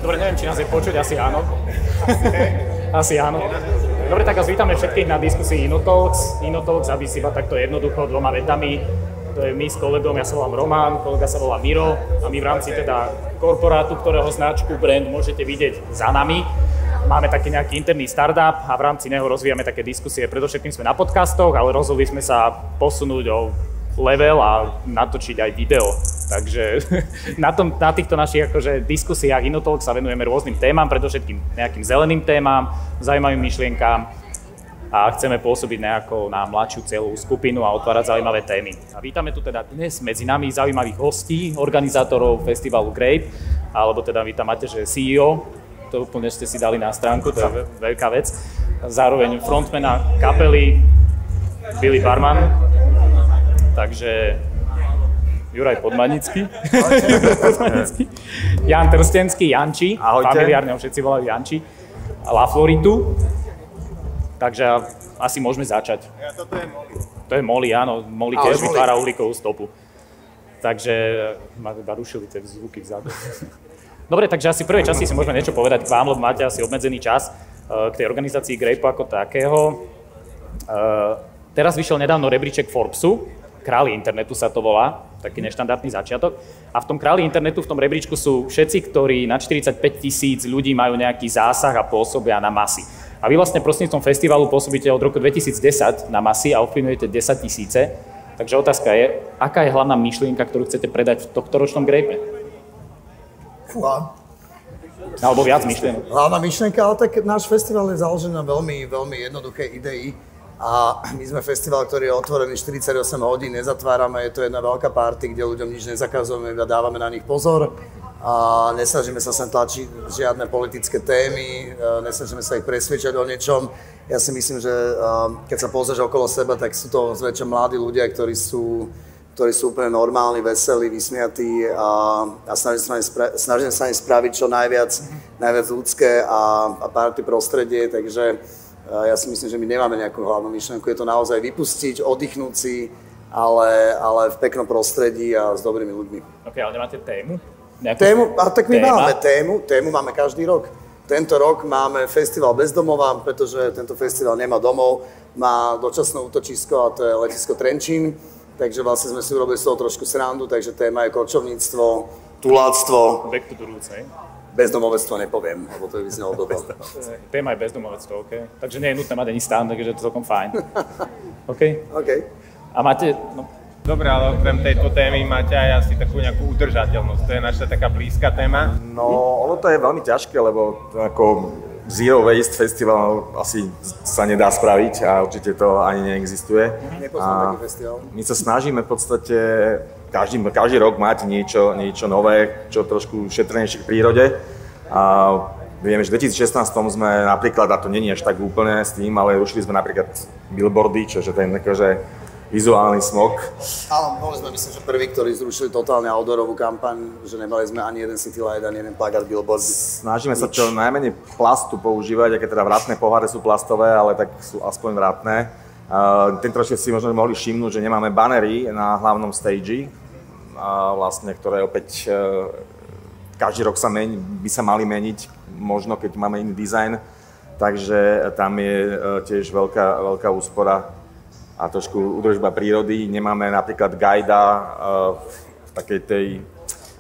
Dobre, neviem, či nás je počuť, asi áno. Asi áno. Dobre, tak vás vítame všetkých na diskusii InnoTalks. InnoTalks, aby si iba takto jednoducho dvoma vetami. To je my s kolegom, ja sa volám Roman, kolega sa volá Miro a my v rámci teda korporátu, ktorého značku, brand môžete vidieť za nami. Máme taký nejaký interný startup a v rámci neho rozvíjame také diskusie. Predovšetkým sme na podcastoch, ale rozhodli sme sa posunúť o level a natočiť aj video. Takže na týchto našich akože diskusiách InnoTalk sa venujeme rôznym témam, predovšetkým nejakým zeleným témam, zaujímavým myšlienkám a chceme pôsobiť nejako na mladšiu celú skupinu a otvárať zaujímavé témy. A vítame tu teda dnes medzi nami zaujímavých hostí, organizátorov festivalu Grape, alebo teda vy tam máte, že CEO, to úplne ste si dali na stránku, to je veľká vec. Zároveň frontmana kapely Billy Barman, takže Juraj Podmanický, Jan Trstenský, Janči, familiárne ho všetci volajú Janči, La Floritu, takže asi môžeme začať. Toto je Molly. To je Molly, áno, Molly tiež vytvára uhlíkovú stopu. Takže ma teda rušili tie zvuky vzadu. Dobre, takže asi v prvej časti si môžeme niečo povedať k vám, lebo máte asi obmedzený čas k tej organizácii Grape ako takého. Teraz vyšiel nedávno rebríček Forbesu, Králi internetu sa to volá, taký neštandardný začiatok. A v tom Králi internetu, v tom rebríčku sú všetci, ktorí na 45 000 ľudí majú nejaký zásah a pôsobia na masy. A vy vlastne prostredníctvom festivalu pôsobíte od roku 2010 na masy a ovplyvňujete 10 000. Takže otázka je, aká je hlavná myšlienka, ktorú chcete predať v tohtoročnom Grape? Alebo viac myšlienok. Hlavná myšlienka, ale tak náš festival je založený na veľmi, veľmi jednoduchej idei. A my sme festival, ktorý je otvorený 48 hodín, nezatvárame, je to jedna veľká party, kde ľuďom nič nezakazujeme, iba dávame na nich pozor. A nesnažíme sa sem tlačiť žiadne politické témy, nesnažíme sa ich presvedčať o niečom. Ja si myslím, že keď sa pozrieš okolo seba, tak sú to zväčša mladí ľudia, ktorí sú úplne normálni, veselí, vysmiatí a snažím sa im spraviť čo najviac ľudské a party prostredie, takže ja si myslím, že my nemáme nejakú hlavnú myšlienku, je to naozaj vypustiť, oddychnúť si, ale v peknom prostredí a s dobrými ľuďmi. Ok, ale nemáte tému? Tak my máme tému máme každý rok. Tento rok máme festival bezdomova, pretože tento festival nemá domov, má dočasné útočisko a to je letisko Trenčín. Takže vlastne sme si urobili z toho trošku srandu, takže téma je kočovníctvo, tuláctvo. Back to the roots, hej? Bezdomovectvo nepoviem, lebo to by vyznelo blbo. Téma je bezdomovectvo, OK. Takže nie je nutné mať ani stan, takže je to celkom fajn. OK? OK. A máte... No. Dobre, ale okrem tejto témy máte aj asi takú nejakú udržateľnosť. To je naša taká blízka téma. No, ono to je veľmi ťažké, lebo ako Zero Waste Festival asi sa nedá spraviť a určite to ani neexistuje. Nepoznám taký festival. My sa snažíme v podstate každý rok mať niečo nové, čo trošku šetrnejšie k prírode. A vieme, že v 2016 sme napríklad, a to nie je až tak úplne s tým, ale rušili sme napríklad billboardy, čože ten akože vizuálny smog. Áno, boli sme, myslím, že prví, ktorí zrušili totálne outdoorovú kampaň, že nemali sme ani jeden city light, ani jeden plagát billboard. Snažíme sa čo najmenej plastu používať, aké teda vratné poháre sú plastové, ale tak sú aspoň vratné. Tento ročne si možno mohli všimnúť, že nemáme banery na hlavnom stage, vlastne, ktoré opäť každý rok by sa mali meniť, možno keď máme iný dizajn, takže tam je tiež veľká úspora a trošku údržba prírody. Nemáme napríklad guida v takej tej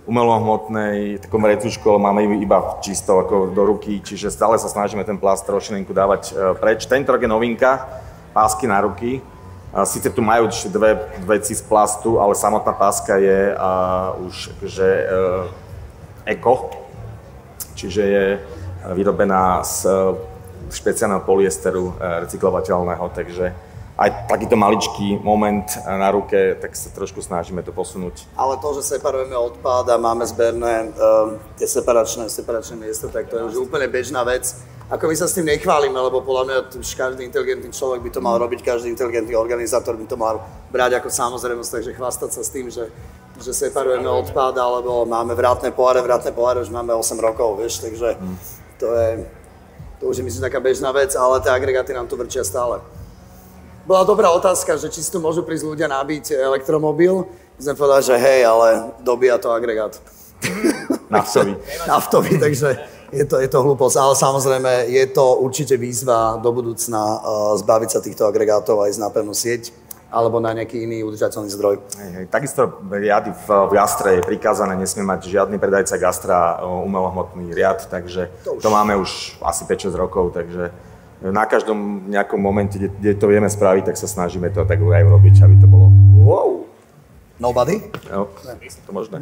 umelohmotnej, takom retušku, ale máme iba čisto ako do ruky, čiže stále sa snažíme ten plast trošinku dávať preč. Tento rok je novinka, pásky na ruky. Sice tu majú dve veci z plastu, ale samotná páska je už akože eko, čiže je vyrobená z špeciálneho polyesteru recyklovateľného, takže aj takýto maličký moment na ruke, tak sa trošku snažíme to posunúť. Ale to, že separujeme odpad a máme zberné tie separačné miesta, tak to je už úplne bežná vec. Ako my sa s tým nechválime, lebo podľa mňa už každý inteligentný človek by to mal robiť, každý inteligentný organizátor by to mal brať ako samozrejmosť, takže chvastať sa s tým, že separujeme odpad, alebo máme vrátne poháre už máme 8 rokov, vieš, takže to už je myslím taká bežná vec, ale tie agregáty nám tu vrčia stále. Bola dobrá otázka, že či si tu môžu prísť ľudia nabiť elektromobil. My sme povedali, že hej, ale dobíja to agregát. Naftový. Naftový, takže Je to hlúposť, ale samozrejme je to určite výzva do budúcna zbaviť sa týchto agregátov aj na pevnú sieť alebo na nejaký iný udržateľný zdroj. Takisto riady v gastre je prikázané, nesmie mať žiadny predajca gastra umelohmotný riad, takže to máme už asi 5-6 rokov, takže na každom nejakom momente, kde to vieme spraviť, tak sa snažíme to tak aj urobiť, aby to bolo wow. Nobody? No, to možné.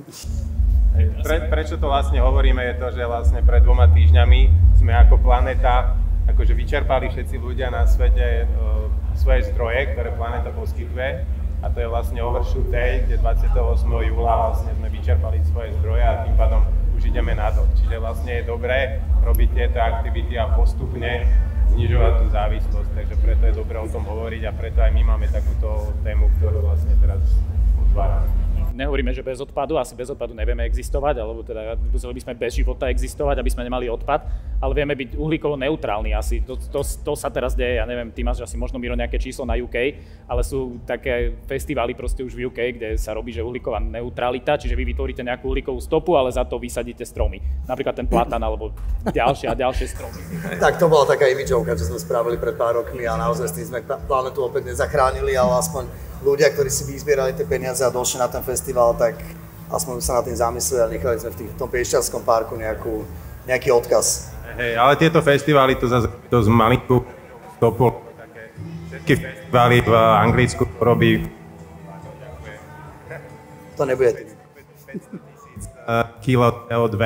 Prečo to vlastne hovoríme, je to, že vlastne pred 2 týždňami sme ako planéta akože vyčerpali všetci ľudia na svete svoje zdroje, ktoré planéta poskytuje. A to je vlastne Overshoot Day, kde 28. júla vlastne sme vyčerpali svoje zdroje a tým pádom už ideme na to. Čiže vlastne je dobré robiť tieto aktivity a postupne znižovať tú závislosť. Takže preto je dobré o tom hovoriť a preto aj my máme takúto tému, ktorú vlastne teraz otvárame. Nehovoríme, že bez odpadu, asi bez odpadu nevieme existovať, alebo teda museli by sme bez života existovať, aby sme nemali odpad, ale vieme byť uhlíkovo neutrálni asi. To sa teraz deje, ja neviem, ty máš asi možno, Miro, nejaké číslo na UK, ale sú také festivály proste už v UK, kde sa robí, že uhlíková neutralita, čiže vy vytvoríte nejakú uhlíkovú stopu, ale za to vysadíte stromy. Napríklad ten platan alebo ďalšie a ďalšie stromy. Tak to bola taká imidžovka, čo sme spravili pred pár rokmi a naozaj s tým sme planetu opäť nezachránili, ale aspoň ľudia, ktorí si vyzbierali tie peniaze a došli na ten festival, tak aspoň sa nad tým zamysleli a nechali sme v tom Piešťanskom parku nejaký odkaz. Hej, ale tieto festivály to zase z malinkú stopu, všetky festivály v Anglicku robí to nebude kilo CO2,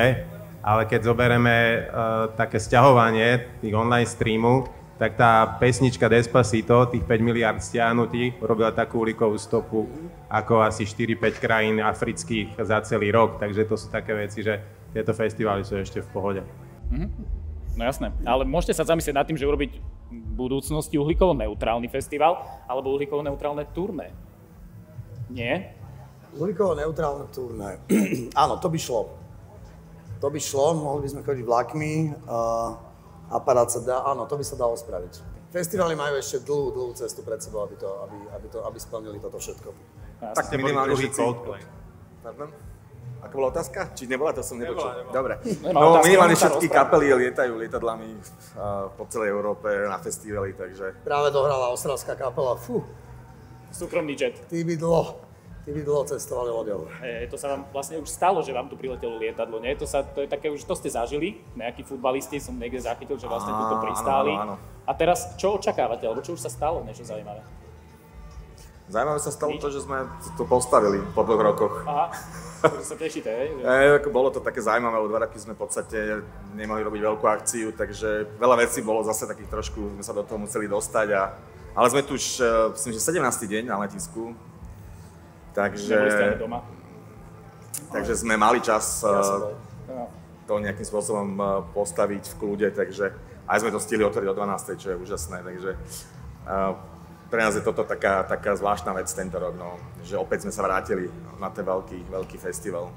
ale keď zoberieme také sťahovanie tých online streamu, tak tá pesnička Despacito, tých 5 miliard stiahnutí, robila takú uhlíkovú stopu ako asi 4-5 krajín afrických za celý rok. Takže to sú také veci, že tieto festivály sú ešte v pohode. No jasné, ale môžete sa zamyslieť nad tým, že urobiť v budúcnosti uhlíkovo-neutrálny festival alebo uhlíkovo-neutrálne turné. Nie? Uhlíkovo-neutrálne turné. Áno, to by šlo. To by šlo, mohli by sme chodiť vlakmi. Aparát sa dá, áno, to by sa dalo spraviť. Festivály majú ešte dlhú cestu pred sebou, aby splnili toto všetko. Tak minimálne všetci. Pardon? Aká bola otázka? Či nebola? To som nepočul. Dobre. No, minimálne všetky kapely lietajú lietadlami po celej Európe na festivaly, takže... Práve dohrala ostravská kapela, Súkromný jet. Tí by dlho cestovali loďou. To sa vám vlastne už stalo, že vám tu priletelo lietadlo, nie? To je také už, to ste zažili, nejakí futbalisti som niekde zachytil, že vlastne tuto pristáli. Áno. A teraz čo očakávate, alebo čo už sa stalo, niečo zaujímavé? Zaujímavé sa stalo to, že sme to postavili po 2 rokoch. Aha, že sa tešíte, hej? Bolo to také zaujímavé, o 2 roky sme v podstate nemohli robiť veľkú akciu, takže veľa vecí bolo zase takých trošku, sme sa do toho museli dostať. Ale sme tu už, myslím, že 17. deň na letisku. Takže sme mali čas to nejakým spôsobom postaviť v kľude, takže aj sme to stihli otvoriť o 12, čo je úžasné, takže pre nás je toto taká zvláštna vec tento rok, no, že opäť sme sa vrátili na ten veľký festival.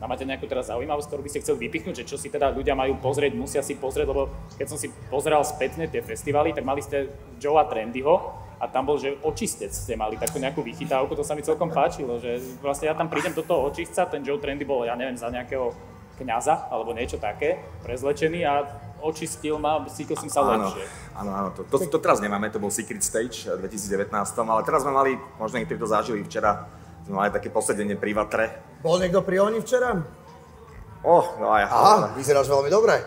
A máte nejakú teraz zaujímavosť, ktorú by ste chceli vypichnúť, že čo si teda ľudia majú pozrieť, musia si pozrieť, lebo keď som si pozeral spätne tie festivaly, tak mali ste Joea Trendyho, a tam bol, že očistec ste mali takú nejakú vychytávku, to sa mi celkom páčilo, že vlastne ja tam prídem do toho očistca, ten Joe Trendy bol, ja neviem, za nejakého kňaza alebo niečo také, prezlečený a očistil ma, cítil som sa lepšie. Áno, to teraz nemáme, to bol Secret Stage v 2019, ale teraz sme mali, možno niektorí to zažili včera, sme mali také posedenie pri vatre. Bol niekto pri oni včera? No a ja. Aha, vyzeráš veľmi dobre.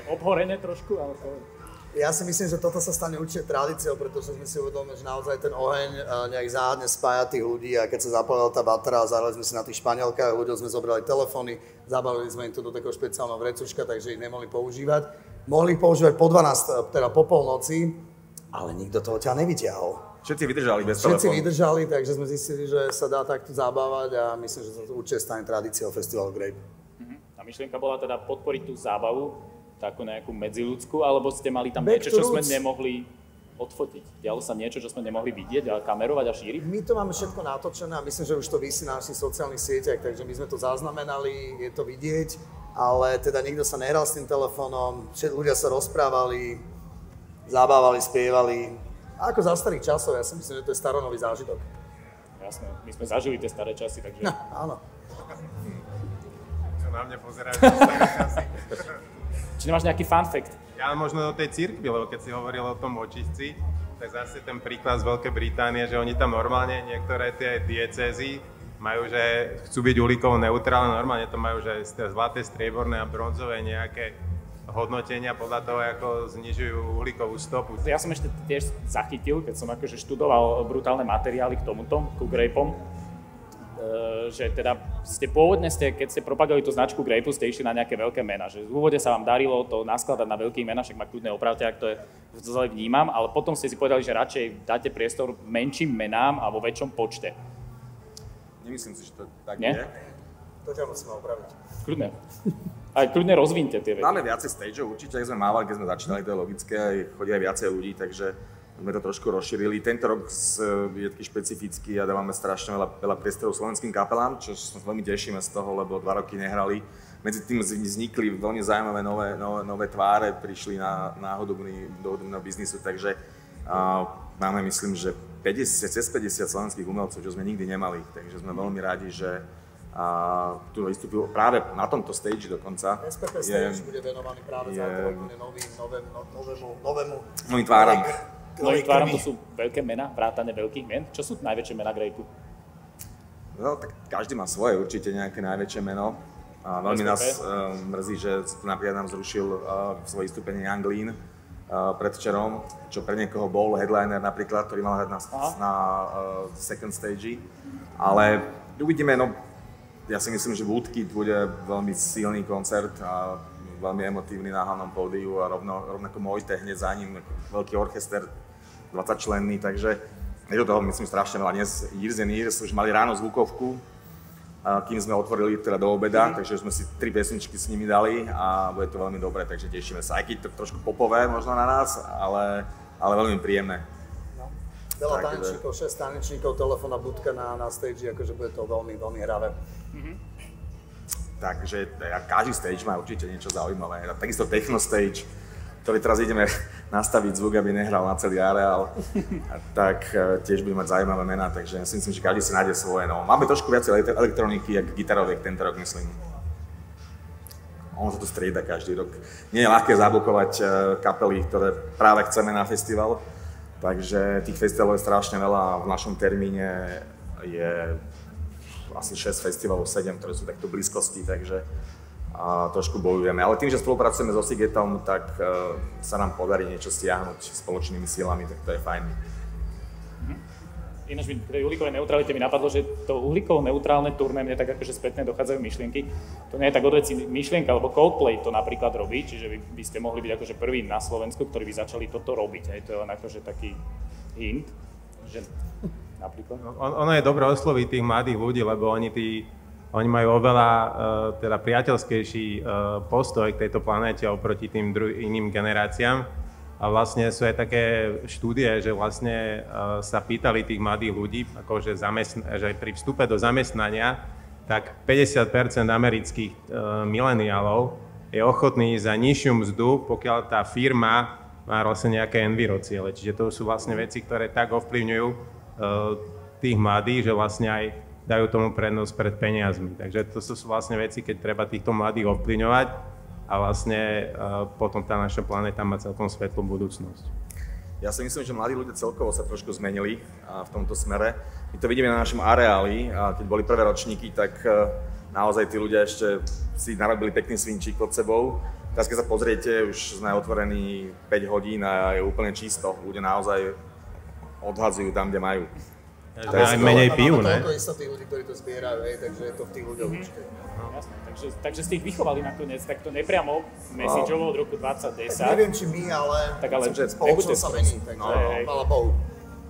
Obhorené trošku, ale to... Ja si myslím, že toto sa stane určite tradíciou, pretože sme si uvedomili, že naozaj ten oheň nejak záhadne spája tých ľudí a keď sa zapálila tá vatra a zahrali sme si na tých španielkách, ľuďom sme zobrali telefóny, zabalili sme im to do takého špeciálneho vrecuška, takže ich nemohli používať. Mohli ich používať po 12, teda po polnoci, ale nikto toho ťa nevyťahol. Všetci vydržali bez telefónu. Všetci vydržali, takže sme zistili, že sa dá takto zabávať a myslím, že to určite stane tradíciou festivalu Grape. A myšlienka bola teda podporiť tú zábavu, takú nejakú medziľudskú, alebo ste mali tam niečo, čo sme nemohli odfotiť? Dialo sa niečo, čo sme nemohli vidieť a kamerovať a šíriť? My to máme všetko natočené a myslím, že už to visí na našich sociálnych sieťach, takže my sme to zaznamenali, je to vidieť, ale teda nikto sa nehral s tým telefónom, ľudia sa rozprávali, zabávali, spievali. A ako za starých časov, ja si myslím, že to je staronový zážitok. Jasné, my sme zažili tie staré časy, takže... Áno. na mňa pozeráš. Či nemáš nejaký fun fact? Ja možno do tej cirkvi, lebo keď si hovoril o tom očistci, tak zase ten príklad z Veľkej Británie, že oni tam normálne niektoré tie diecézy majú, že chcú byť uhlíkovo neutrálne, normálne to majú, že zlaté, strieborné a bronzové nejaké hodnotenia podľa toho, ako znižujú uhlíkovú stopu. Ja som ešte tiež zachytil, keď som akože študoval brutálne materiály k tomuto, ku grapom, že teda keď ste propagovali tú značku Grape, ste išli na nejaké veľké mená, že v úvode sa vám darilo to naskladať na veľkých menách, však ma kľudne opravte, ak to zle vnímam, ale potom ste si povedali, že radšej dáte priestor menším menám a vo väčšom počte. Nemyslím si, že to tak nie? je. To ťa musíme opraviť. Kľudne. Aj kľudne rozvínte tie veci. Máme viacej stageov, určite, ak sme mávali, keď sme začínali, to je logické, aj chodí aj viacej ľudí, takže sme to trošku rozšírili. Tento rok je taký špecifický a dávame strašne veľa priestorov slovenským kapelám, čo sa veľmi tešíme z toho, lebo 2 roky nehrali. Medzi tým vznikli veľmi zaujímavé nové tváre, prišli do hudobného biznisu, takže máme, myslím, že cez 50 slovenských umelcov, čo sme nikdy nemali, takže sme veľmi radi, že tu vystúpil práve na tomto stage dokonca. SPP stage bude venovaný práve novým tváram. Novým tvárom to sú veľké mená, vrátane veľkých men. Čo sú najväčšie mená Grape? No, tak každý má svoje určite nejaké najväčšie meno. Veľmi nás mrzí, že napríklad nám zrušil svoje vystúpenie Young Lean predvčerom, čo pre niekoho bol headliner napríklad, ktorý mal hrať na second stage. Ale uvidíme, no ja si myslím, že Woodkid bude veľmi silný koncert a veľmi emotívny na hlavnom pódiu a rovnako Mojte hneď za ním, veľký orchester, 20 členný, takže je do toho myslím strašne veľa. Dnes Years and Years už mali ráno zvukovku, kým sme otvorili teda do obeda, takže sme si 3 pesničky s nimi dali a bude to veľmi dobré, takže tešíme sa. Aj keď to trošku popové možno na nás, ale veľmi príjemné. No. Veľa tanečníkov, 6 tanečníkov, telefónna budka na stage, akože bude to veľmi, veľmi hravé. Takže každý stage má určite niečo zaujímavé. Takisto techno stage, ktorý teraz ideme nastaviť zvuk, aby nehral na celý areál, tak tiež bude mať zaujímavé mená, takže ja si myslím, že každý si nájde svoje. No, máme trošku viac elektroniky, jak gitaroviek tento rok, myslím. On sa to strieda každý rok. Nie je ľahké zablokovať kapely, ktoré práve chceme na festival, takže tých festivalov je strašne veľa a v našom termíne je asi 6 festivalov, 7, ktoré sú takto v blízkosti, takže trošku bojujeme. Ale tým, že spolupracujeme so Sigetom, tak sa nám podarí niečo stiahnuť spoločnými silami, tak to je fajn. Ináč pri tej uhlíkovej neutralite mi napadlo, že to uhlíkovo-neutrálne turné mne tak akože spätne dochádzajú myšlienky. To nie je tak od veci myšlienka, lebo Coldplay to napríklad robí, čiže vy by ste mohli byť akože prvý na Slovensku, ktorí by začali toto robiť. Hej. To je len akože taký hint, že napríklad. Ono je dobre osloviť tých mladých ľudí, lebo oni majú oveľa teda priateľskejší postoj k tejto planéte oproti tým iným generáciám. A vlastne sú aj také štúdie, že vlastne sa pýtali tých mladých ľudí, akože že pri vstupe do zamestnania, tak 50% amerických mileniálov je ochotný za nižšiu mzdu, pokiaľ tá firma má vlastne nejaké enviro ciele. Čiže to sú vlastne veci, ktoré tak ovplyvňujú tých mladých, že vlastne aj dajú tomu prednosť pred peniazmi. Takže to sú vlastne veci, keď treba týchto mladých ovplyvňovať a vlastne potom tá naša planéta má celkom svetlú budúcnosť. Ja si myslím, že mladí ľudia celkovo sa trošku zmenili v tomto smere. My to vidíme na našom areáli, keď boli prvé ročníky, tak naozaj tí ľudia ešte si narobili pekný svinčík pod sebou. Teraz keď sa pozriete, už sme otvorení 5 hodín a je úplne čisto. Ľudia naozaj odhadzujú tam, kde majú. Aj menej pijú, ne? Máme toľko tých ľudí, ktorí to zbierajú, takže je to v tých ľuďoch určite. Jasné, takže ste ich vychovali nakoniec, tak to nepriamo messageovo od roku 2010. Tak neviem, či my, ale spoločnosť sa mení, takže chvála Bohu.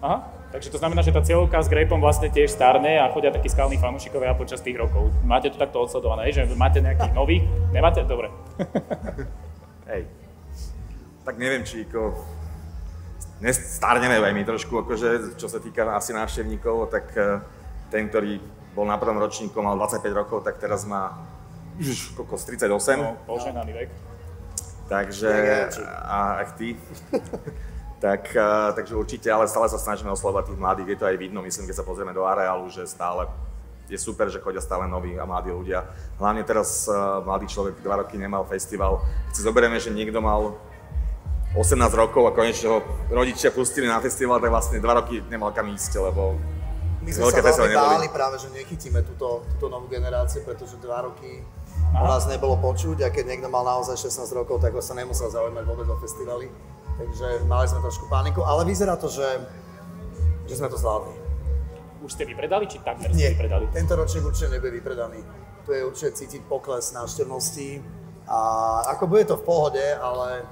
Aha, takže to znamená, že tá cieľovka s Grapeom vlastne tiež starne a chodia takí skalní fanúšikovia počas tých rokov. Máte to takto odsledované, že máte nejakých nových? Nemáte? Dobre. Hej, tak neviem, či starneme aj my trošku, akože, čo sa týka asi návštevníkov, tak ten, ktorý bol na prvom ročníku, mal 25 rokov, tak teraz má už 38. No, poženaný vek. Takže, a aj ty. Takže určite, ale stále sa snažíme oslovať tých mladých, je to aj vidno, myslím, keď sa pozrieme do areálu, že stále je super, že chodia stále noví a mladí ľudia. Hlavne teraz mladý človek 2 roky nemal festival. Keď si zoberieme, že niekto mal 18 rokov a konečne ho rodičia pustili na festival, tak vlastne 2 roky nemal kam ísť, lebo my sme sa veľmi báli práve, že nechytíme túto novú generáciu, pretože 2 roky u nás nebolo počuť a keď niekto mal naozaj 16 rokov, tak ho sa nemusel zaujímať vôbec o festivaly. Takže mali sme trošku paniku, ale vyzerá to, že sme to zvládli. Už ste vypredali, či takmer ste vypredali? Tento ročník určite nebude vypredaný. Tu je určite cítiť pokles návštevnosti a ako bude to v pohode, ale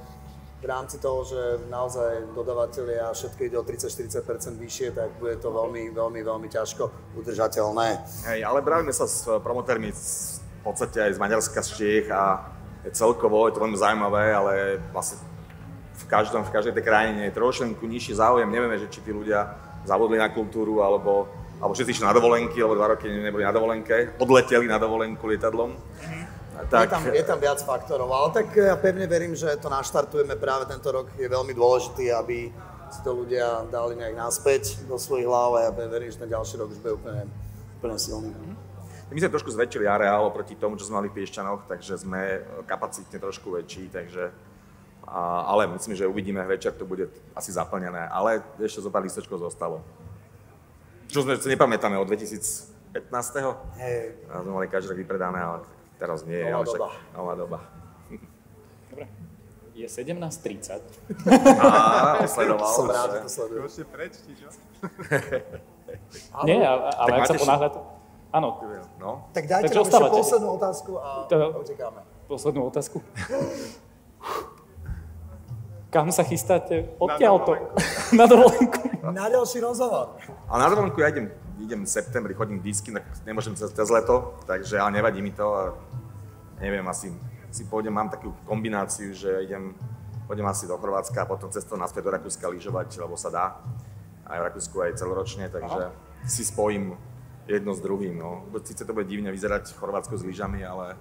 v rámci toho, že naozaj dodavatelia a všetko ide o 30-40% vyššie, tak bude to veľmi, veľmi, veľmi ťažko udržateľné. Hej, ale bavíme sa s promotérmi v podstate aj z Maďarska, z Čiech a celkovo je to veľmi zaujímavé, ale vlastne v každej tej krajine je trošku nižší záujem. Nevieme, že či tí ľudia zabudli na kultúru, alebo všetci išli na dovolenky, alebo 2 roky neboli na dovolenke, odleteli na dovolenku lietadlom. Tak... Je tam viac faktorov, ale tak ja pevne verím, že to naštartujeme práve tento rok. Je veľmi dôležitý, aby si to ľudia dali nejak naspäť do svojich hlav a ja pevne verím, že ten ďalší rok už bude úplne silný. My sme trošku zväčšili areál oproti tomu, čo sme mali v Piešťanoch, takže sme kapacitne trošku väčší, ale myslím, že uvidíme, večer to bude asi zaplnené, ale ešte zo pár listočkov zostalo. Čo sme si nepamätáme od 2015. Hej. Sme mali každý rok vypredané, ale teraz nie je. Nová doba. Dobre. Je 17:30. Sledoval. Som rád, že to sledujem. Ešte prečti, čo? Nie, ale ak sa ponáhľať... Áno. No. Tak dajte Takže nám ešte ostávate. poslednú otázku a utekáme. Poslednú otázku. Kam sa chystáte? Odtiaľto? Na dovolenku. Na ďalší rozhovor. Ale na dovolenku ja idem v septembri, chodím disky, tak nemôžem cez leto, takže ale nevadí mi to. A neviem, asi pôjdem, mám takú kombináciu, že pôjdem asi do Chorvátska a potom cestou naspäť do Rakúska lyžovať, lebo sa dá. Aj v Rakúsku, aj celoročne, takže si spojím jedno s druhým. No. Sice to bude divne vyzerať Chorvátsko s lyžami, ale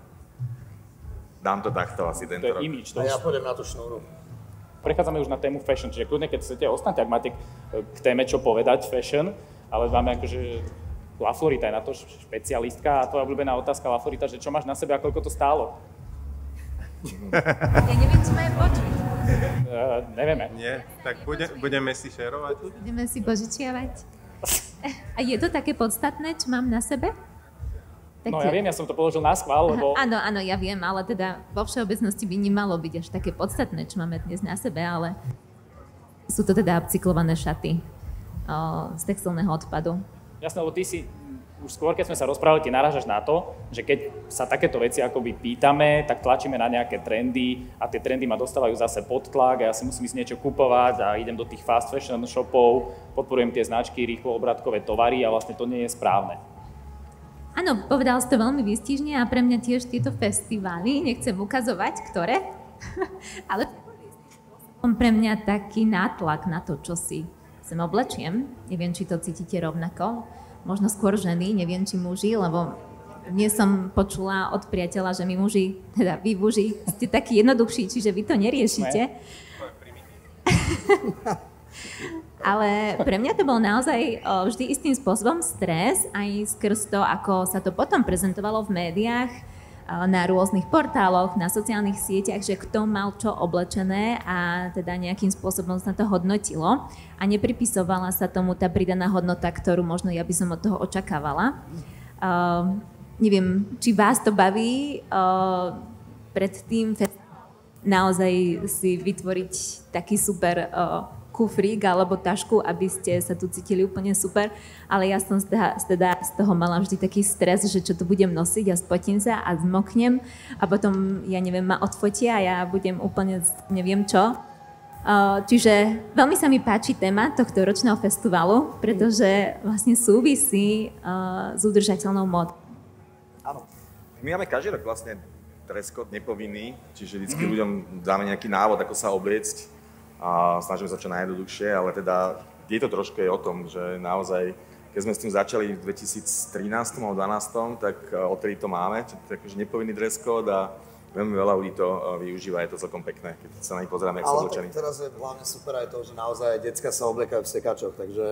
dám to takto asi tento rok. To je imidž. A ja pôjdem na tú šnúru. Prechádzame už na tému fashion, čiže kľudne, keď chcete ostať, ak máte k téme čo povedať fashion, ale máme akože Laflorita je na to špecialistka a tvoja obľúbená otázka Laflorita, že čo máš na sebe a koľko to stálo? Ja neviem, či majú počuť. Nevieme. Nie, tak budeme si šerovať. Budeme si požičiavať. A je to také podstatné, čo mám na sebe? No ja viem, ja som to položil na schvál, lebo... Áno, ja viem, ale teda vo všeobecnosti by nemalo byť až také podstatné, čo máme dnes na sebe, ale sú to teda upcyklované šaty z textilného odpadu. Jasné, lebo ty si, už skôr keď sme sa rozprávali, ty narážaš na to, že keď sa takéto veci akoby pýtame, tak tlačíme na nejaké trendy a tie trendy ma dostávajú zase pod tlak a ja si musím ísť niečo kupovať a idem do tých fast fashion shopov, podporujem tie značky, rýchlo obratkové tovary a vlastne to nie je správne. Áno, povedal si to veľmi výstižne a pre mňa tiež tieto festivály, nechcem ukazovať, ktoré, ale pre mňa taký nátlak na to, čo si sem oblečiem. Neviem, či to cítite rovnako. Možno skôr ženy, neviem, či muži, lebo dnes som počula od priateľa, že my muži, teda vy muži, ste takí jednoduchší, čiže vy to neriešite. Ale pre mňa to bol naozaj vždy istým spôsobom stres, aj skrz to, ako sa to potom prezentovalo v médiách, na rôznych portáloch, na sociálnych sieťach, že kto mal čo oblečené a teda nejakým spôsobom sa to hodnotilo a nepripisovala sa tomu tá pridaná hodnota, ktorú možno ja by som od toho očakávala. Neviem, či vás to baví pred tým naozaj si vytvoriť taký super kufrík alebo tašku, aby ste sa tu cítili úplne super, ale ja som teda z toho mala vždy taký stres, že čo tu budem nosiť a spotím sa a zmoknem a potom, ja neviem, ma odfotia a ja budem úplne neviem čo. Čiže veľmi sa mi páči téma tohto ročného festivalu, pretože vlastne súvisí s udržateľnou módou. Áno. My máme každý rok vlastne dress code nepovinný, čiže vždycky ľuďom dáme nejaký návod, ako sa obliecť. A snažíme sa čo najjednoduchšie, ale teda je to trošku o tom, že naozaj, keď sme s tým začali v 2013 alebo 2012, tak odtedy to máme, takže nepovinný dress code a veľmi veľa ľudí to využíva, je to celkom pekné, keď sa na nich pozeráme, jak sú oblečení. Ale teraz je hlavne super aj to, že naozaj decka sa obliekajú v sekačoch, takže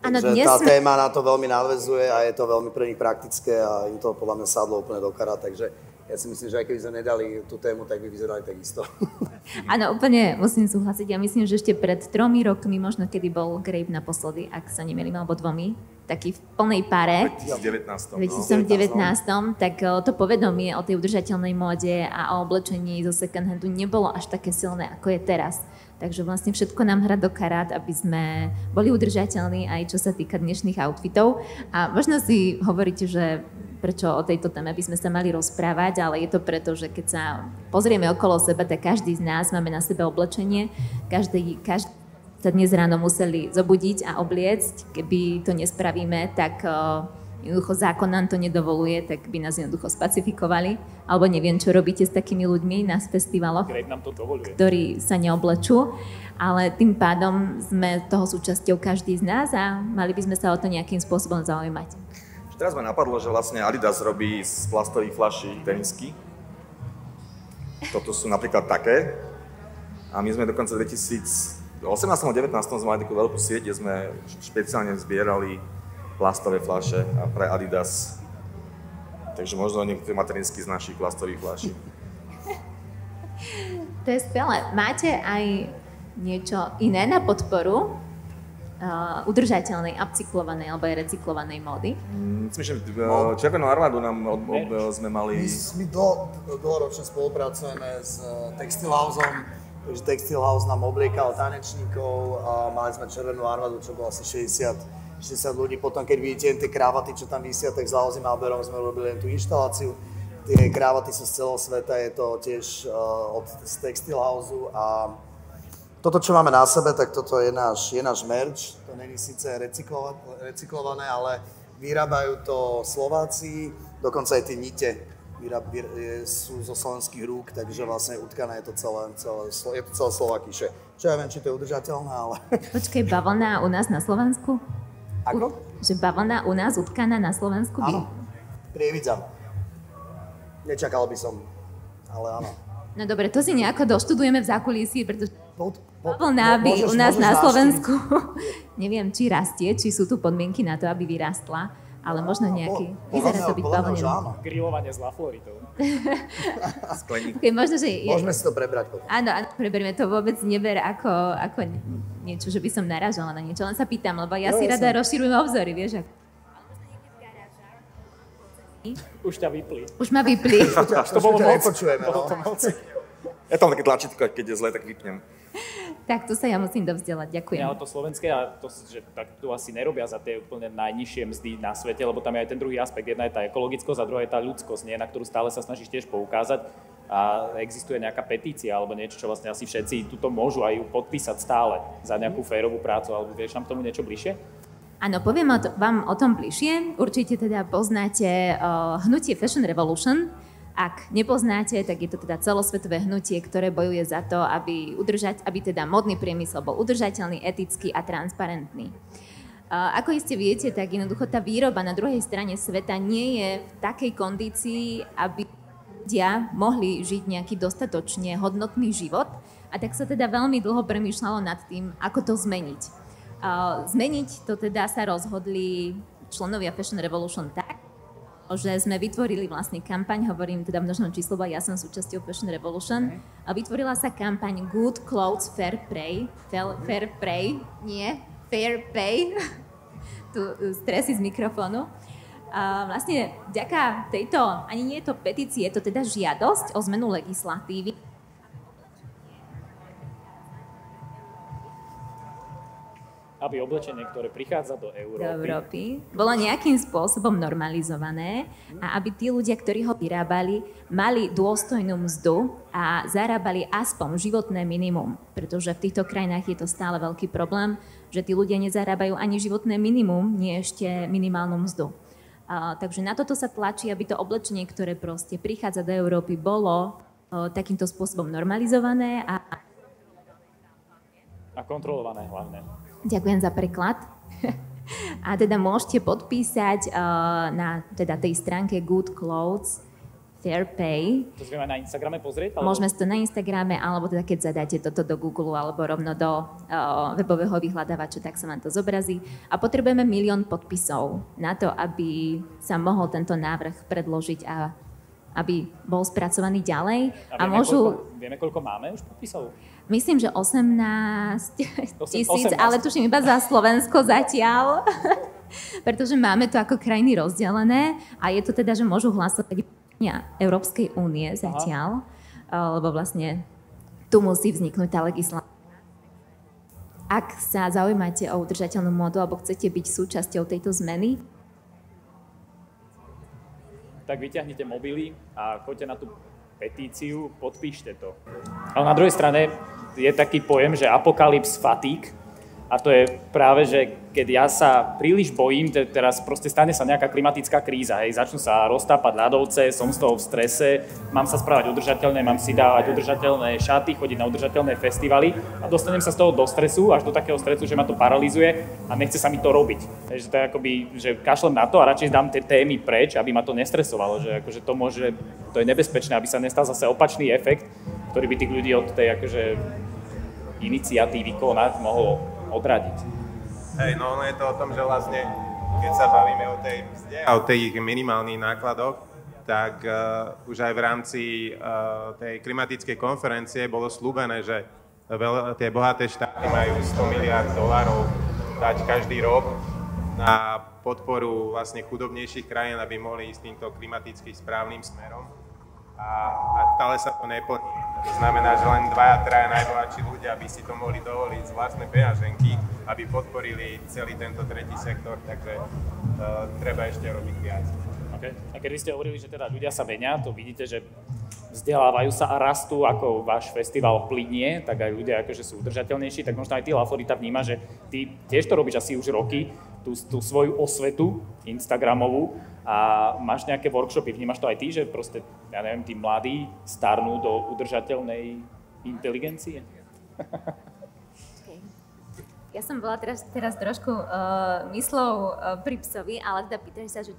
Áno, Takže dnes tá sme... téma na to veľmi nadväzuje a je to veľmi pre nich praktické a im to podľa mňa sadlo úplne do karát, takže ja si myslím, že aj keby sme nedali tú tému, tak by vyzerali takisto. Áno, úplne musím súhlasiť. Ja myslím, že ešte pred 3 rokmi, možno kedy bol Grape naposledy, ak sa nemýlim, alebo 2, taký v plnej pare. V 2019. Tak to povedomie o tej udržateľnej móde a o oblečení zo second handu nebolo až také silné, ako je teraz. Takže vlastne všetko nám hrá do karát, aby sme boli udržateľní aj čo sa týka dnešných outfitov. A možno si hovoríte, že prečo o tejto téme by sme sa mali rozprávať, ale je to preto, že keď sa pozrieme okolo seba, tak každý z nás máme na sebe oblečenie, každý sa dnes ráno museli zobudiť a obliecť. Keby to nespravíme, tak jednoducho zákon nám to nedovoluje, tak by nás jednoducho spacifikovali. Alebo neviem, čo robíte s takými ľuďmi na festivaloch, Nám to dovoluje. ktorí sa neoblečú. Ale tým pádom sme toho súčasťou každý z nás a mali by sme sa o to nejakým spôsobom zaujímať. Teraz ma napadlo, že vlastne Adidas robí z plastových fľaší tenisky. Toto sú napríklad také. A my sme dokonca v 2018 a 2019 sme mali takú veľkú sieť, kde sme špeciálne zbierali plastové fľaše a pre Adidas. Takže možno niektoré tenisky z našich plastových fľaší. To je skvelé. Máte aj niečo iné na podporu udržateľnej, upcyklovanej alebo aj recyklovanej módy? Myslím, že Červenú armádu sme mali... My dlhoročne spolupracujeme s Textile Houseom, takže Textile House nám obliekal tanečníkov a mali sme Červenú armádu, čo bolo asi 60 ľudí. Potom, keď vidíte tie krávaty, čo tam vysia, tak s Lauzim Alberom sme robili len tú inštaláciu. Tie krávaty sú z celého sveta, je to tiež od Textile Houseu a toto, čo máme na sebe, tak toto je náš merch. To není síce recyklované, ale vyrábajú to Slováci, dokonca aj tie nite sú zo slovenských rúk, takže vlastne utkané je to celé Slovakyše. Čo ja viem, či to je udržateľné, ale... Počkej, bavlna u nás na Slovensku? Ako? Že bavlna u nás utkaná na Slovensku? Áno, Prievidza. Nečakal by som, ale áno. No dobre, to si nejako doštudujeme v zákulisí, pretože bavlna by Môžeš u nás na navštíviť. Slovensku, neviem, či rastie, či sú tu podmienky na to, aby vyrástla, ale možno nejaký, vyzerá to byť Podľa mňa, že bavlnený. áno. Grilovanie s lafloritou. Skleník. Možno, že Môžeme si to prebrať potom. Áno, preberieme to vôbec neber ako niečo, že by som naražala na niečo, len sa pýtam, lebo ja si rada rozširujem obzory, vieš. Už ťa vypli. Už ma vypli. To bolo moc. Nepočujeme, Bolo no. to moc. Ja tam také tlačítko, keď je zle, tak vypnem. Tak tu sa ja musím dovzdelať, ďakujem. Ale to slovenské, a to, že tak tu asi nerobia za tie úplne najnižšie mzdy na svete, lebo tam je aj ten druhý aspekt. Jedna je tá ekologickosť a druhá je tá ľudskosť, nie, na ktorú stále sa snažíš tiež poukázať. A existuje nejaká petícia alebo niečo, čo vlastne asi všetci tuto môžu aj ju podpísať stále za nejakú férovú prácu, alebo vieš nám k tomu niečo bližšie? Áno, poviem vám o tom bližšie. Určite teda poznáte hnutie Fashion Revolution. Ak nepoznáte, tak je to teda celosvetové hnutie, ktoré bojuje za to, aby teda modný priemysel bol udržateľný, etický a transparentný. Ako iste viete, tak jednoducho tá výroba na druhej strane sveta nie je v takej kondícii, aby ľudia mohli žiť nejaký dostatočne hodnotný život. A tak sa teda veľmi dlho premýšľalo nad tým, ako to zmeniť. Zmeniť to teda sa rozhodli členovia Fashion Revolution tak, že sme vytvorili vlastne kampaň, hovorím teda v množnom číslu, ja som súčasťou Fashion Revolution, a vytvorila sa kampaň Good Clothes Fair Pay, Fair Pay, tu stresy z mikrofónu. Vlastne vďaka tejto, ani nie je to petície, je to teda žiadosť o zmenu legislatívy, aby oblečenie, ktoré prichádza do Európy bolo nejakým spôsobom normalizované a aby tí ľudia, ktorí ho vyrábali, mali dôstojnú mzdu a zarábali aspoň životné minimum. Pretože v týchto krajinách je to stále veľký problém, že tí ľudia nezarábajú ani životné minimum, nie ešte minimálnu mzdu. Takže na toto sa tlačí, aby to oblečenie, ktoré proste prichádza do Európy, bolo takýmto spôsobom normalizované a kontrolované hlavne. Ďakujem za preklad. A teda môžete podpísať na teda tej stránke Good Clothes Fair Pay. To si vieme na Instagrame pozrieť? Alebo... Môžeme si to na Instagrame, alebo teda keď zadáte toto do Google alebo rovno do webového vyhľadávača, tak sa vám to zobrazí. A potrebujeme 1 000 000 podpisov na to, aby sa mohol tento návrh predložiť a aby bol spracovaný ďalej. A vieme, koľko máme už podpisov? Myslím, že 18 000, ale tuším iba za Slovensko zatiaľ. Pretože máme to ako krajiny rozdelené a je to teda, že môžu hlasovať Európskej únie zatiaľ, lebo vlastne tu musí vzniknúť tá legislatíva. Ak sa zaujímate o udržateľnú módu alebo chcete byť súčasťou tejto zmeny, tak vyťahnite mobily a choďte na tú petíciu, podpíšte to. Ale na druhej strane je taký pojem, že apokalypse fatigue. A to je práve, že keď ja sa príliš bojím, teraz proste stane sa nejaká klimatická kríza, hej, začnú sa roztápať ľadovce, som z toho v strese, mám sa správať udržateľne, mám si dávať udržateľné šaty, chodiť na udržateľné festivaly a dostanem sa z toho do stresu, až do takého stresu, že ma to paralizuje a nechce sa mi to robiť. Takže to je akoby, že kašlem na to a radšej dám tie témy preč, aby ma to nestresovalo, že akože to je nebezpečné, aby sa nestal zase opačný efekt, ktorý by tých ľudí od tej akože iniciatívy konať mohol odradiť. Hej, no je to o tom, že vlastne, keď sa bavíme o tej mzde a o tých minimálnych nákladoch, tak už aj v rámci tej klimatickej konferencie bolo slúbené, že tie bohaté štáty majú $100 miliárd dať každý rok na podporu vlastne chudobnejších krajín, aby mohli ísť týmto klimaticky správnym smerom. A stále sa to neplní. To znamená, že len 2-3 najbohatší ľudia by si to mohli dovoliť z vlastnej peňaženky, aby podporili celý tento tretí sektor, takže treba ešte robiť viac. Okay. A keď vy ste hovorili, že teda ľudia sa menia, to vidíte, že vzdelávajú sa a rastú, ako váš festival plynie, tak aj ľudia akože sú udržateľnejší, tak možno aj ty, Laforita, vníma, že ty tiež to robíš asi už roky, tú svoju osvetu Instagramovú a máš nejaké workshopy, vnímaš to aj ty, že proste, ja neviem, tí mladí starnú do udržateľnej inteligencie? Ja som bola teraz trošku myslou pri psovi, ale teda pýtaš sa, že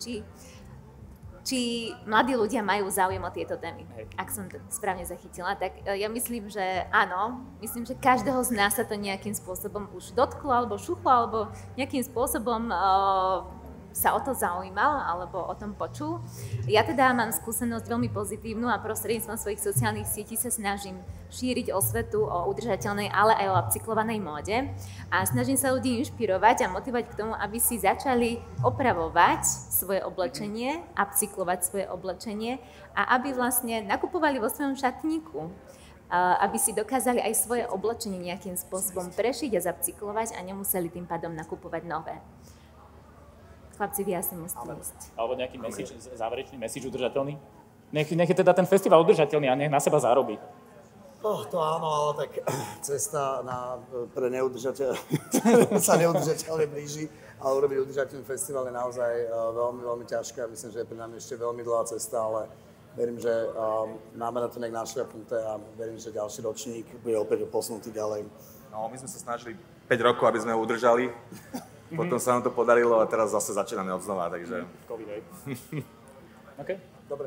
či mladí ľudia majú záujem o tieto témy. Ak som to správne zachytila, tak ja myslím, že áno. Myslím, že každého z nás sa to nejakým spôsobom už dotklo, alebo šuchlo, alebo nejakým spôsobom sa o to zaujímal, alebo o tom počul. Ja teda mám skúsenosť veľmi pozitívnu a prostredníctvom svojich sociálnych sietí sa snažím šíriť osvetu o udržateľnej, ale aj o upcyklovanej móde a snažím sa ľudí inšpirovať a motivovať k tomu, aby si začali opravovať svoje oblečenie, upcyklovať svoje oblečenie a aby vlastne nakupovali vo svojom šatníku, aby si dokázali aj svoje oblečenie nejakým spôsobom prešiť a zapcyklovať a nemuseli tým pádom nakupovať nové. Chlapci, vy asi musíte ísť. Alebo nejaký záverečný message udržateľný? Nech je teda ten festival udržateľný a nech na seba zarobí. To áno, ale tak cesta pre sa neudržateľne blíži, ale urobiť udržateľný festival je naozaj veľmi, veľmi ťažké. Myslím, že je pre nás ešte veľmi dlhá cesta, ale verím, že máme na to nejak našľapnuté a verím, že ďalší ročník bude opäť posunutý ďalej. No, my sme sa snažili 5 rokov, aby sme ho udržali. Potom sa nám to podarilo a teraz zase začíname od znova, takže... COVID, hej. OK.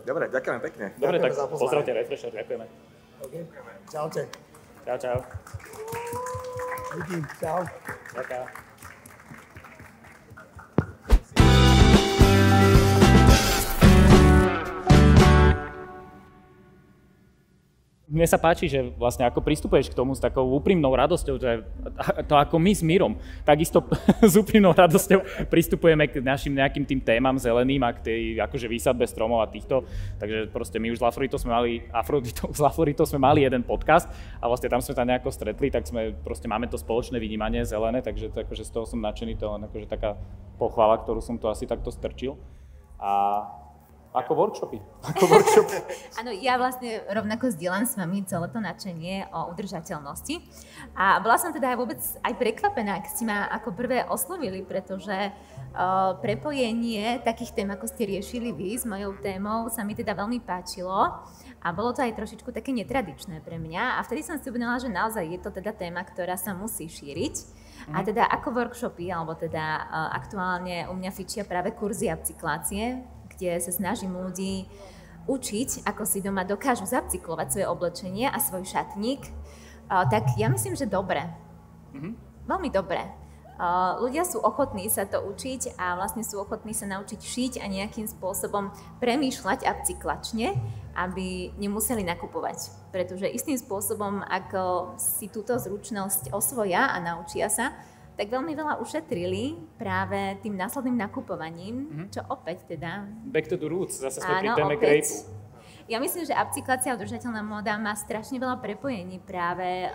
Dobre, ďakujeme pekne. Dobre, tak pozdravte Refresher, ďakujeme. OK, čaute. Čau. Díky, čau. Ďakujem. Mne sa páči, že vlastne ako pristupuješ k tomu s takou úprimnou radosťou, že to ako my s Mírom, takisto s úprimnou radosťou pristupujeme k našim nejakým tým témam zeleným a k tej akože výsadbe stromov a týchto. Takže proste my už s Laforitou sme mali jeden podcast a vlastne tam sme sa nejako stretli, tak sme proste máme to spoločné vnímanie zelené, takže to, akože z toho som nadšený, to je len akože taká pochvala, ktorú som to asi takto strčil. A ako workshopy. Áno, ja vlastne rovnako zdieľam s vami celé to nadšenie o udržateľnosti. A bola som teda vôbec aj prekvapená, ak ste ma ako prvé oslovili, pretože prepojenie takých tém, ako ste riešili vy s mojou témou, sa mi teda veľmi páčilo. A bolo to aj trošičku také netradičné pre mňa. A vtedy som si uvedomila, že naozaj je to teda téma, ktorá sa musí šíriť. A teda ako workshopy, alebo teda aktuálne u mňa fičia práve kurzy upcyklácie, kde sa snažím ľudí učiť, ako si doma dokážu zapcyklovať svoje oblečenie a svoj šatník, tak ja myslím, že dobre. Veľmi dobre. Ľudia sú ochotní sa to učiť a vlastne sú ochotní sa naučiť šiť a nejakým spôsobom premýšľať upcyklačne, aby nemuseli nakupovať. Pretože istým spôsobom, ako si túto zručnosť osvoja a naučia sa, tak veľmi veľa ušetrili práve tým následným nakupovaním, čo opäť teda... Back to the roots, zase sme pri téme crepe. Ja myslím, že upcyklácia a udržateľná móda má strašne veľa prepojení práve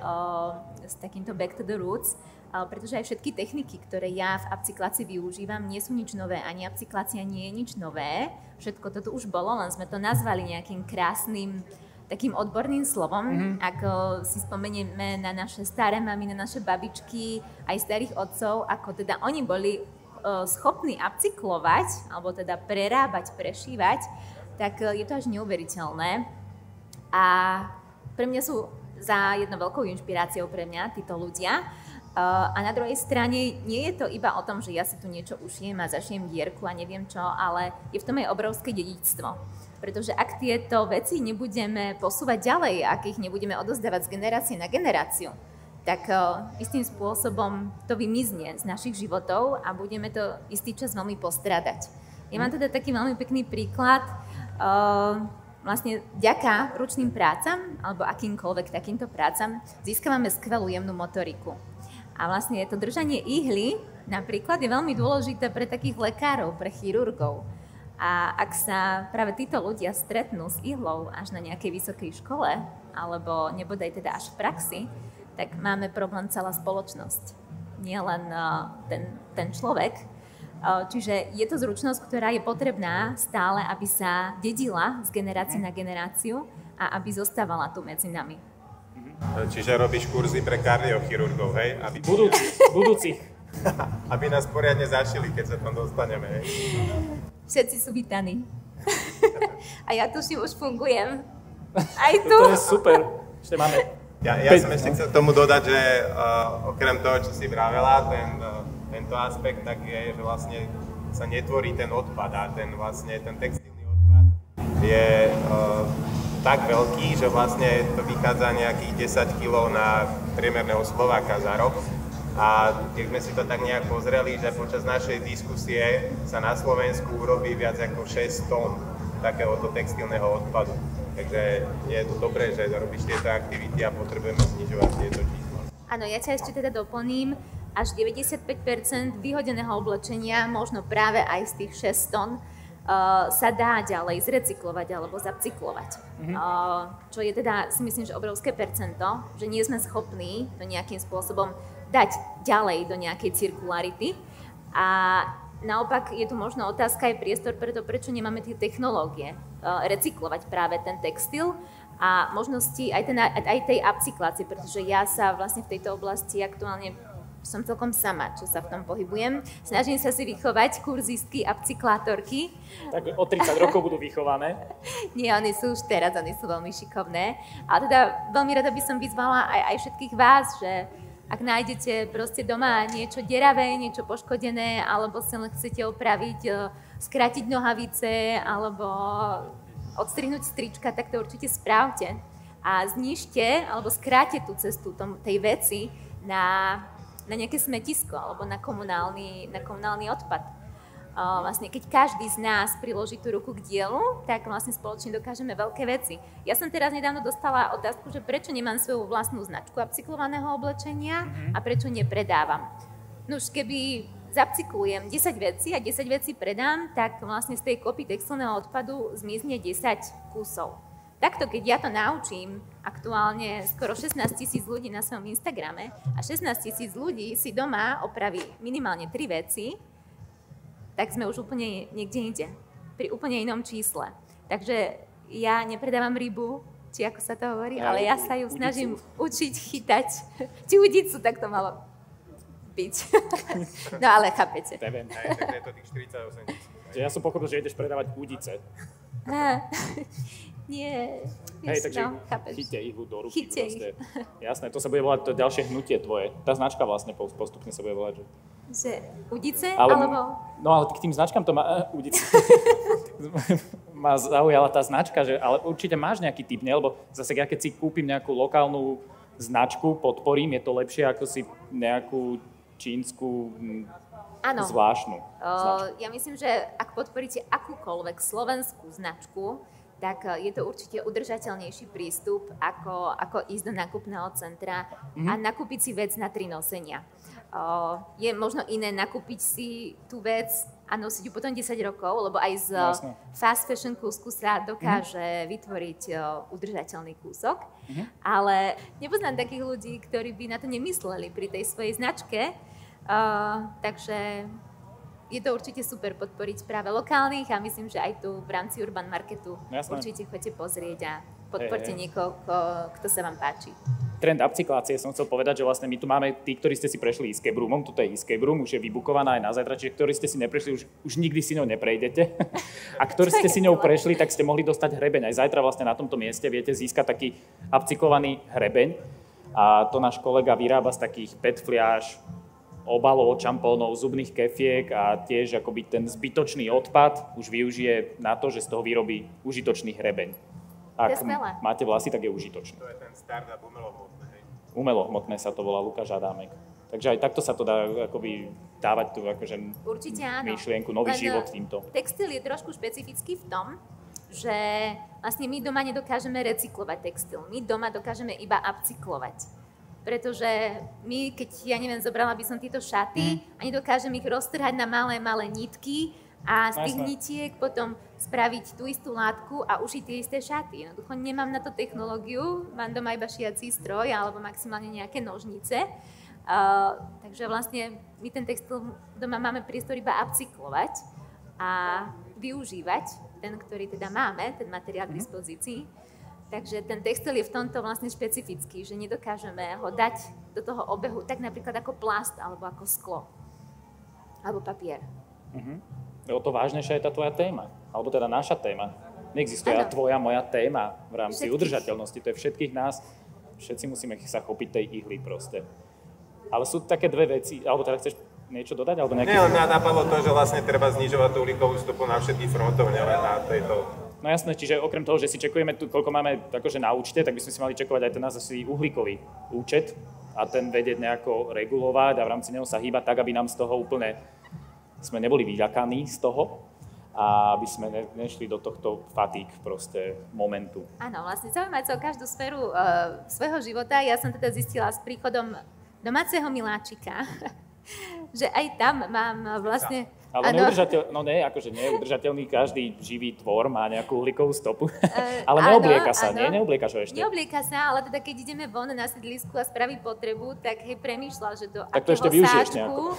s takýmto back to the roots, pretože aj všetky techniky, ktoré ja v upcyklácii využívam, nie sú nič nové. Ani upcyklácia nie je nič nové. Všetko toto už bolo, len sme to nazvali nejakým krásnym, takým odborným slovom. Ako si spomenieme na naše staré mamy, na naše babičky, aj starých otcov, ako teda oni boli schopní upcyklovať, alebo teda prerábať, prešívať, tak je to až neuveriteľné. A pre mňa sú za jednou veľkou inšpiráciou pre mňa títo ľudia. A na druhej strane nie je to iba o tom, že ja si tu niečo ušijem a zašijem dierku a neviem čo, ale je v tom aj obrovské dedičstvo. Pretože ak tieto veci nebudeme posúvať ďalej, ak ich nebudeme odozdávať z generácie na generáciu, tak istým spôsobom to vymizne z našich životov a budeme to istý čas veľmi postrádať. Ja mám teda taký veľmi pekný príklad, vlastne vďaka ručným prácam alebo akýmkoľvek takýmto prácam získavame skvelú jemnú motoriku. A vlastne to držanie ihly napríklad je veľmi dôležité pre takých lekárov, pre chirurgov. A ak sa práve títo ľudia stretnú s ihlou až na nejakej vysokej škole, alebo nebodaj teda až v praxi, tak máme problém celá spoločnosť. Nie len ten človek. Čiže je to zručnosť, ktorá je potrebná stále, aby sa dedila z generácie na generáciu a aby zostávala tu medzi nami. Čiže robíš kurzy pre kardiochirurgov, hej? Budúcich. Aby nás poriadne zašili, keď sa tam dostaneme, hej? Všetci sú vítaní. A ja tuším, už fungujem. Aj tu. To je super. Ešte máme... Ja som ešte chcel tomu dodať, že okrem toho, čo si vravela, tento aspekt tak je, že vlastne sa netvorí ten odpad a ten textilný odpad je tak veľký, že vlastne to vychádza nejakých 10 kg na priemerného Slováka za rok. A keď sme si to tak nejak pozreli, že počas našej diskusie sa na Slovensku urobí viac ako 6 tón takéhoto textilného odpadu. Takže je to dobré, že robíš tieto aktivity a potrebujeme znižovať tieto čísla. Áno, ja ťa ešte teda doplním. Až 95% vyhodeného oblečenia, možno práve aj z tých 6 tón, sa dá ďalej zrecyklovať alebo zapcyklovať. Čo je teda, si myslím, že obrovské percento, že nie sme schopní to nejakým spôsobom dať ďalej do nejakej cirkularity. A naopak je tu možno otázka aj priestor preto, prečo nemáme tie technológie recyklovať práve ten textil a možnosti aj tej upcyklácie, pretože ja sa vlastne v tejto oblasti aktuálne som celkom sama, čo sa v tom pohybujem. Snažím sa si vychovať kurzistky, upcyklátorky. Tak o 30 rokov budú vychované. Nie, oni sú už teraz, oni sú veľmi šikovné. A teda veľmi rada by som vyzvala aj všetkých vás, že ak nájdete proste doma niečo deravé, niečo poškodené, alebo si len chcete opraviť, skrátiť nohavice, alebo odstrihnúť strička, tak to určite správte. A znižte, alebo skráte tú cestu tej veci na nejaké smetisko alebo na komunálny odpad. Vlastne keď každý z nás priloží tú ruku k dielu, tak vlastne spoločne dokážeme veľké veci. Ja som teraz nedávno dostala otázku, že prečo nemám svoju vlastnú značku upcyklovaného oblečenia a prečo nepredávam. No už keby zapcyklujem 10 vecí a 10 vecí predám, tak vlastne z tej kopy textilného odpadu zmizne 10 kusov. Takto, keď ja to naučím, aktuálne skoro 16 000 ľudí na svojom Instagrame a 16 000 ľudí si doma opraví minimálne 3 veci, tak sme už úplne niekde inde, pri úplne inom čísle. Takže ja nepredávam rybu, či ako sa to hovorí, ale ja sa ju snažím učiť chytať. Či udicu, tak to malo byť. No ale chápete. Neviem. Tak je to tých 48 000. Ja som pochopil, že ideš predávať udice. Nie, hej, takže chápeš. chyťte ich do ruky proste. Jasné, to sa bude volať to ďalšie hnutie tvoje. Tá značka vlastne postupne sa bude volať, že udice, alebo... No ale k tým značkám to má udice. ma zaujala tá značka, že, ale určite máš nejaký typ, ne? Lebo zase ja keď si kúpim nejakú lokálnu značku, podporím, je to lepšie ako si nejakú čínsku zvláštnu značku. Ja myslím, že ak podporíte akúkoľvek slovenskú značku, tak je to určite udržateľnejší prístup, ako ísť do nákupného centra a nakúpiť si vec na 3 nosenia. Je možno iné nakúpiť si tú vec a nosiť ju potom 10 rokov, lebo aj z fast fashion kúsku sa dokáže vytvoriť udržateľný kúsok. Ale nepoznám takých ľudí, ktorí by na to nemysleli pri tej svojej značke. Takže je to určite super podporiť práve lokálnych a myslím, že aj tu v rámci Urban Marketu určite choďte pozrieť a podporte niekoho, kto sa vám páči. Trend upcyklácie som chcel povedať, že vlastne my tu máme tí, ktorí ste si prešli escape roomom, toto je escape room, už je vybukovaná aj na zajtra, čiže ktorí ste si neprešli, už nikdy si ňou neprejdete. A ktorí ste si ňou prešli, tak ste mohli dostať hrebeň. Aj zajtra vlastne na tomto mieste viete získať taký upcyklovaný hrebeň. A to náš kolega vyrába z takých PET fliaž, obalov, čampónov, zubných kefiek a tiež akoby ten zbytočný odpad už využije na to, že z toho vyrobí užitočný hrebeň. Ak máte vlasy, tak je užitočný. To je ten startup umelohmotné, hej? Umelohmotné sa to volá, Lukáš Adámek. Takže aj takto sa to dá akoby dávať tú akože myšlienku, nový život týmto. Textil je trošku špecifický v tom, že vlastne my doma nedokážeme recyklovať textil. My doma dokážeme iba upcyklovať. Pretože my, keď, ja neviem, zobrala by som tieto šaty a nedokážem ich roztrhať na malé nitky a z tých nitiek potom spraviť tú istú látku a ušiť tie isté šaty. Jednoducho nemám na to technológiu, mám doma iba šiací stroj alebo maximálne nejaké nožnice. Takže vlastne my ten textil doma máme priestor iba upcyklovať a využívať ten, ktorý teda máme, ten materiál k dispozícii. Takže ten textil je v tomto vlastne špecifický, že nedokážeme ho dať do toho obehu, tak napríklad ako plast, alebo ako sklo, alebo papier. Je o to vážnejšia je tá tvoja téma, alebo teda naša téma. Neexistuje tvoja, moja téma v rámci udržateľnosti, to je všetkých nás, všetci musíme sa chopiť tej ihly proste. Ale sú také dve veci, alebo teda chceš niečo dodať? Alebo Nie, len napadlo to, že vlastne treba znižovať tú uhlíkovú stopu na všetkých frontoch, nielen na tejto. No jasné, čiže okrem toho, že si čekujeme tu, koľko máme akože na účte, tak by sme si mali čekovať aj ten nás asi uhlíkový účet a ten vedieť nejako regulovať a v rámci neho sa hýbať tak, aby nám z toho úplne sme neboli vyľakaní z toho a aby sme nešli do tohto fatík proste momentu. Áno, vlastne zaujímať sa o každú sféru svojho života. Ja som teda zistila s príchodom domáceho miláčika, že aj tam mám vlastne... Ale neudržateľný, každý živý tvor má nejakú uhlíkovú stopu, ale neoblieka sa, nie? Neobliekaš ho ešte. Neoblieka sa, ale teda keď ideme von na sídlisku a spraví potrebu, tak hej, premýšľa, že do tak to akého sáčku...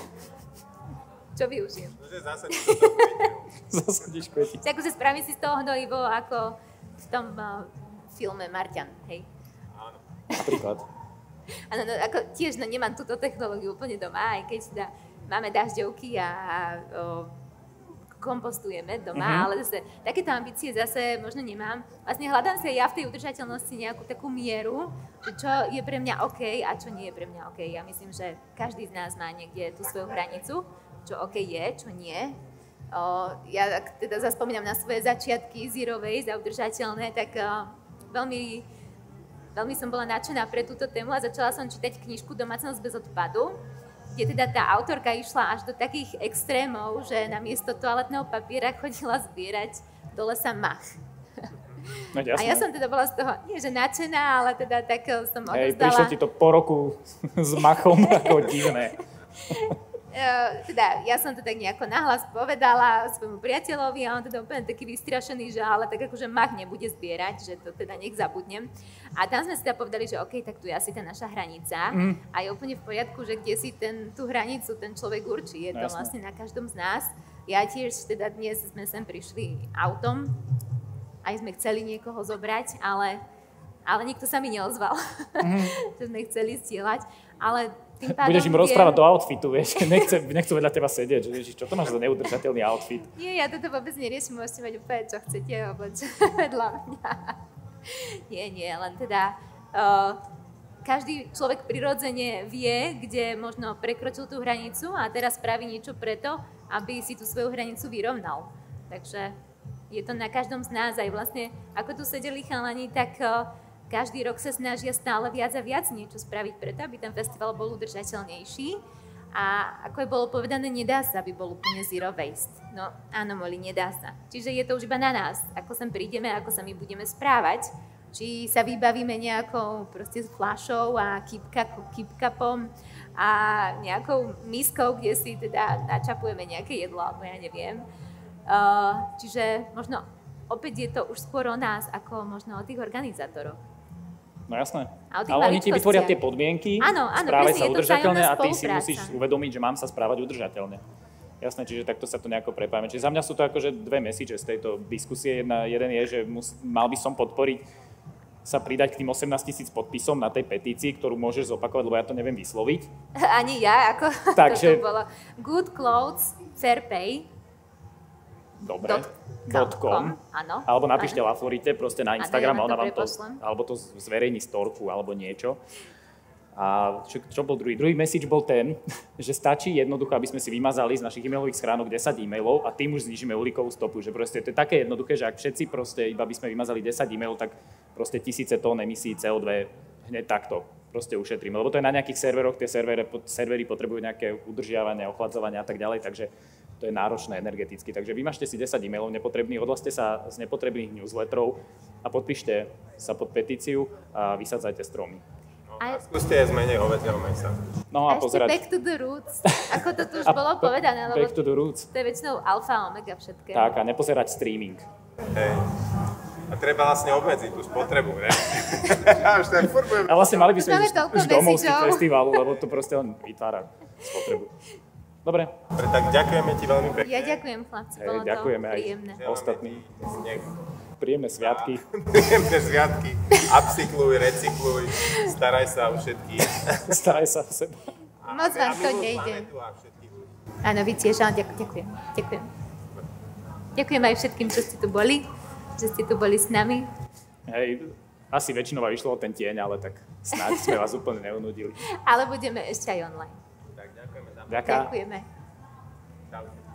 Čo využijem? Že zasadíš to do kvetinu. Zasadíš kvetinu. Akože spravím si z toho hnojivo, ako v tom filme Marťan, hej? Áno. Napríklad. Áno, ako tiež nemám túto technológiu úplne doma, aj keď teda máme dažďovky a kompostujeme doma, ale zase takéto ambície zase možno nemám. Vlastne hľadám si aj ja v tej udržateľnosti nejakú takú mieru, že čo je pre mňa OK a čo nie je pre mňa OK. Ja myslím, že každý z nás má niekde tú svoju hranicu, čo OK je, čo nie. Ja teda zaspomínam na svoje začiatky zero waste a udržateľné, tak veľmi som bola nadšená pre túto tému a začala som čítať knižku Domácnosť bez odpadu, kde teda tá autorka išla až do takých extrémov, že namiesto toaletného papiera chodila zbierať do lesa mach. No, a ja som teda bola z toho, nie že nadšená, ale teda tak som odozdala... Hej, prišlo ti to po roku s machom ako divné. Teda, ja som to tak nejako nahlas povedala svojmu priateľovi a on teda úplne taký vystrašený, že ale tak akože mach nebude zbierať, že to teda nech zabudnem. A tam sme si teda povedali, že OK, tak tu je asi tá naša hranica a je úplne v poriadku, že kde si tú hranicu ten človek určí. Je to vlastne na každom z nás. Ja tiež teda dnes sme sem prišli autom, aj sme chceli niekoho zobrať, ale nikto sa mi neozval, že sme chceli stieľať, ale tým pádom... Budeš im rozprávať do outfitu, vieš, nechcú vedľa teba sedieť, že ježiš, čo to máš za neudržateľný outfit? Nie, ja toto vôbec neriešim, môžete mať úplne, čo chcete, obleč vedľa mňa. Nie, len teda každý človek prirodzene vie, kde možno prekročil tú hranicu a teraz spraví niečo preto, aby si tú svoju hranicu vyrovnal. Takže Je to na každom z nás, aj vlastne, ako tu sedeli chalani, tak každý rok sa snažia stále viac a viac niečo spraviť preto, aby ten festival bol udržateľnejší. A ako je bolo povedané, nedá sa, aby bol úplne zero waste. No áno, Moli, nedá sa. Čiže je to už iba na nás, ako sem prídeme, ako sa my budeme správať. Či sa vybavíme nejakou proste s fľašou a keep-cupom a nejakou miskou, kde si teda načapujeme nejaké jedlo, alebo ja neviem. Čiže možno opäť je to už skôr o nás, ako možno o tých organizátoroch. No jasné. Ale oni ti vytvoria tie podmienky, správaj sa udržateľne a ty si musíš uvedomiť, že mám sa správať udržateľne. Jasné, čiže takto sa to nejako prepájame. Čiže za mňa sú to akože dve messages z tejto diskusie. Jeden je, že mal by som podporiť sa pridať k tým 18 000 podpisom na tej petícii, ktorú môžeš zopakovať, lebo ja to neviem vysloviť. Ani ja, ako takže, to bolo. Good clothes, fair pay. Dobre. .com. Áno. Alebo napíšte La Florite proste na Instagram, ja ona vám to, alebo to zverejní storku, alebo niečo. A čo bol druhý? Druhý message bol ten, že stačí jednoducho, aby sme si vymazali z našich e-mailových schránok 10 e-mailov a tým už znižíme uhlíkovú stopu. Že proste to je také jednoduché, že ak všetci proste iba by sme vymazali 10 e-mailov, tak proste tisíce tón emisí CO2 hneď takto proste ušetríme. Lebo to je na nejakých serveroch, tie servery potrebujú nejaké udržiavanie, ochladzovanie a tak ďalej, takže to je náročné energeticky. Takže vymažte si 10 e-mailov nepotrebných, odhlaste sa z nepotrebných newsletterov a podpíšte sa pod petíciu a vysadzajte stromy. A skúste aj zmeniť hovedzieho mäsa. No a pozerať. Back to the roots, ako to tu už bolo povedané, lebo back to the roots. To je väčšinou alfa a omega všetkého. Tak, a nepozerať streaming. Hej. A treba vlastne obmedziť tú spotrebu, ne? A vlastne mali by sme už domov z festivalu, lebo to proste len vytvára spotrebu. Dobre. Tak ďakujeme ti veľmi pekne. Ja ďakujem, chlapci, bolo to príjemné. Aj ostatní. Príjemné sviatky. Príjemné sviatky. Upcykluj, recykluj, staraj sa o všetkých. Staraj sa o seba. Moc vám to nejde. Áno, vy tiež, áno, ďakujem. Ďakujem aj všetkým, čo ste tu boli, že ste tu boli s nami. Hej, asi väčšinou išlo o ten tieň, ale tak snáď sme vás úplne neunudili. Ale budeme ešte aj online. Tak ďakujeme. Ďakujem. Ďakujeme. Čau.